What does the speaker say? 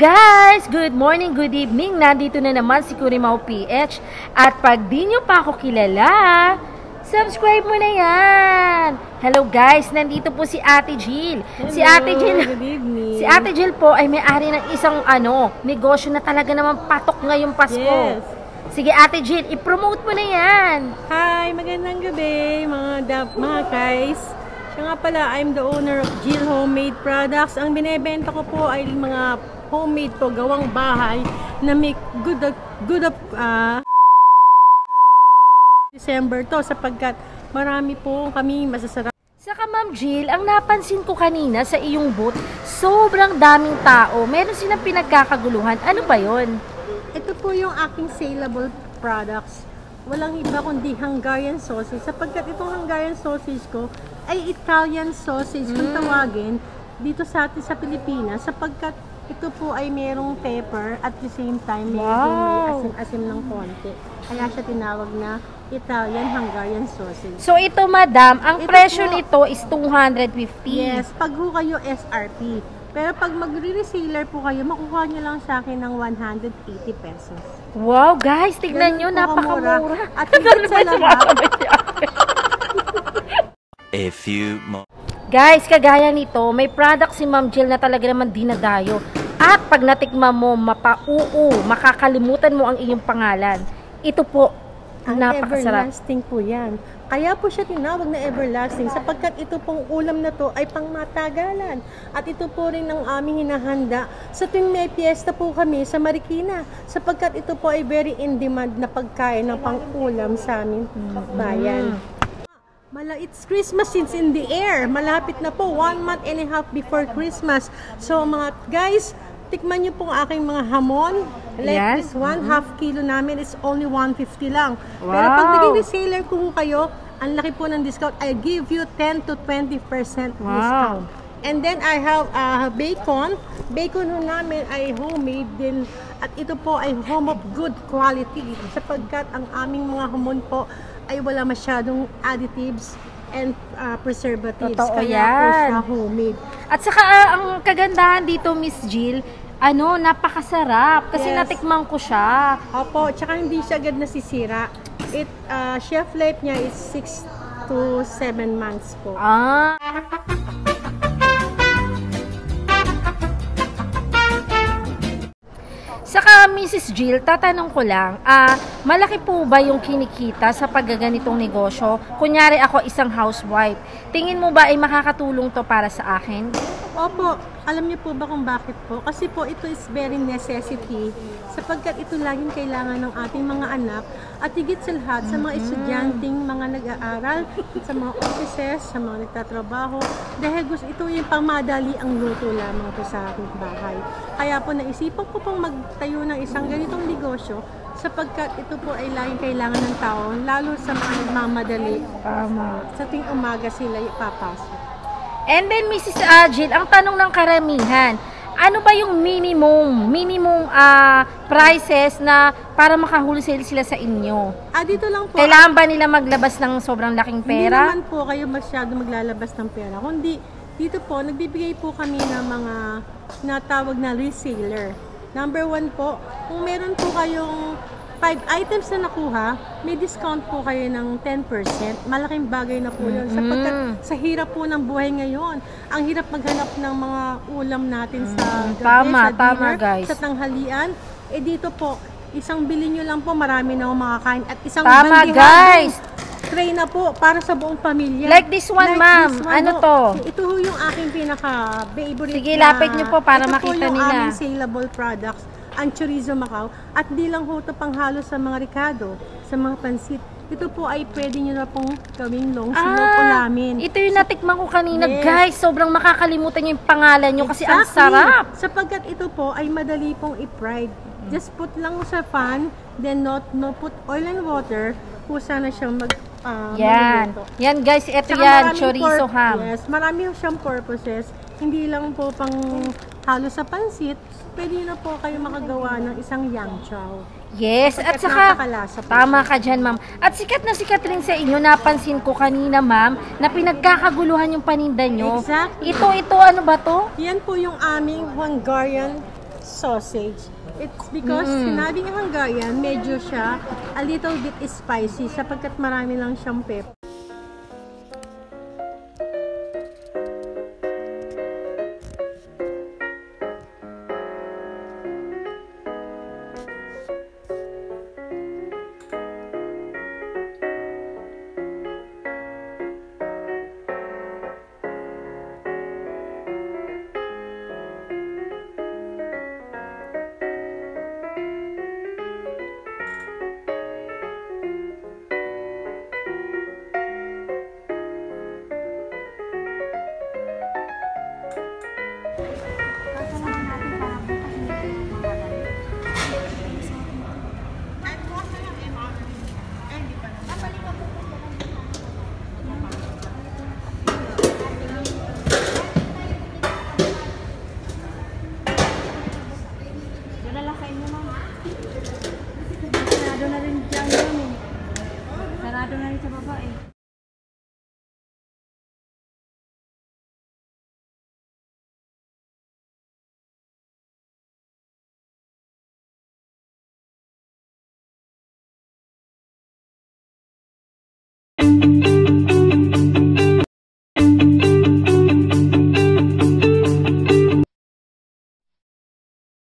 guys! Good morning, good evening. Nandito na naman si Kurimao PH. At pag di nyo pa ako kilala, subscribe mo na yan! Hello guys! Nandito po si Ate Jill. Hello, si Ate Jill, good evening. Si Ate Jill po ay may-ari ng isang negosyo na talaga naman patok ngayong Pasko. Yes. Sige Ate Jill, i-promote mo na yan! Hi! Magandang gabi mga guys. Siya nga pala, I'm the owner of Jill Homemade Products. Ang binebenta ko po ay mga homemade po, gawang bahay na may good of December to sapagkat marami po kami masasarap. Saka Ma'am Jill, ang napansin ko kanina sa iyong booth, sobrang daming tao. Meron silang pinagkakaguluhan. Ano ba yon? Ito po yung aking saleable products. Walang iba kundi Hungarian sausage. Sapagkat itong Hungarian sausage ko ay Italian sausage kung tawagin dito sa atin sa Pilipinas. Sapagkat ito po ay merong pepper at the same time may asim-asim ng konti. Kaya siya tinawag na Italian Hungarian sausage. So ito madam, ang Ito presyo po, nito is 250. Yes, pag ho kayo SRP. Pero pag magre-reseller po kayo, makukuha nyo lang sa akin ng 180 pesos. Wow, guys, tignan nyo, Ganun po napakamura. kamura. At higit sa lahat, A few more. Guys, kagaya nito, may product si Ma'am Jill na talaga naman dinadayo. At pag natikman mo, makakalimutan mo ang iyong pangalan. Ito po, ang napakasarap. everlasting po yan. Kaya po siya tinawag na everlasting sapagkat ito pong ulam na to ay pangmatagalan. At ito po rin ang aming hinahanda sa tuwing may piyesta po kami sa Marikina. Sapagkat ito po ay very in demand na pagkain ng pang-ulam sa aming bayan. It's Christmas is in the air. Malapit na po, 1 month and a half before Christmas. So mga guys, tikman nyo pong aking mga hamon. Like Yes. this one, half kilo namin is only 150 lang. Wow. Pero pag naging reseller ko kayo, ang laki po ng discount. I give you 10 to 20% discount. And then I have bacon. Bacon ho namin ay homemade din. At ito po ay home of good quality. Sapagkat ang aming mga hamon po ay wala masyadong additives and preservatives. Totoo Kaya yan. po siya homemade. At saka ang kagandahan dito, Miss Jill, napakasarap. Kasi Yes. natikman ko siya. Opo, tsaka hindi siya agad nasisira. Shelf life niya is 6 to 7 months po. Saka Mrs. Jill, tatanong ko lang, malaki po ba yung kinikita sa paggaganitong negosyo? Kunyari ako isang housewife, tingin mo ba ay makakatulong to para sa akin? Opo, alam niyo po ba kung bakit po? Kasi po ito is very necessity sapagkat ito laging kailangan ng ating mga anak at higit sa lahat sa mga estudyanteng mga nag-aaral, sa mga offices, sa mga nagtatrabaho dahil gusto ito yung pangmadali ang luto lamang po sa ating bahay. Kaya po naisipan ko pong magtayo ng isang ganitong negosyo sapagkat ito po ay laging kailangan ng tao lalo sa mga nagmamadali. Sa tuwing umaga sila ipapasok. And then Mrs. Jill, ang tanong ng karamihan, ano ba yung minimum prices na para makahulsale sila sa inyo? Dito lang po. Kailangan ba nila maglabas ng sobrang laking Hindi pera? naman po kayo masyado maglalabas ng pera. Kundi dito po, nagbibigay po kami ng mga natawag na reseller. Number 1 po, kung meron po kayong 5 items na nakuha, may discount po kayo ng 10%. Malaking bagay na po yun. Sapagkat sa hirap po ng buhay ngayon, ang hirap maghanap ng mga ulam natin sa gabi, sa dinner, guys. sa tanghalian. Dito po, isang bili nyo lang po, marami na makakain. At isang Tama, bandihan guys. tray na po para sa buong pamilya. Like this one, ma'am. Ano to? Ito ho yung aking pinaka-favorite. Sige, lapit nyo po para makita nila. Ito po yung nila. aming saleable products, ang chorizo Macau. At di lang ho ito panghalo sa mga ricado, sa mga pansit. Ito po ay pwede nyo na pong gawing long sinop ulamin. Ito yung natikman ko kanina. Yes. Guys, sobrang makakalimutan nyo yung pangalan nyo kasi ang Exactly. sarap. Sapagkat ito po ay madali pong i-fried. Just put lang sa pan, then no put oil and water. Po sana siyang Yan. magluluto. Yan guys, ito Tsaka yan, maraming chorizo ham. Yes, marami siyang purposes. Hindi lang po pang halo sa pansit, pwede na po kayo makagawa ng isang yang chow. Yes, at Sapagkat saka, napakalasa po tama siya. ka dyan, ma'am. At sikat na sikat rin sa inyo, napansin ko kanina, ma'am, na pinagkakaguluhan yung paninda nyo. Exactly. Ito, ano ba to? Yan po yung aming Hungarian sausage. It's because sinabing Hungarian, medyo siya a little bit spicy sapagkat marami lang siyang pepper. Sarado na rin dyan yun eh. Sarado na rin sa baba eh.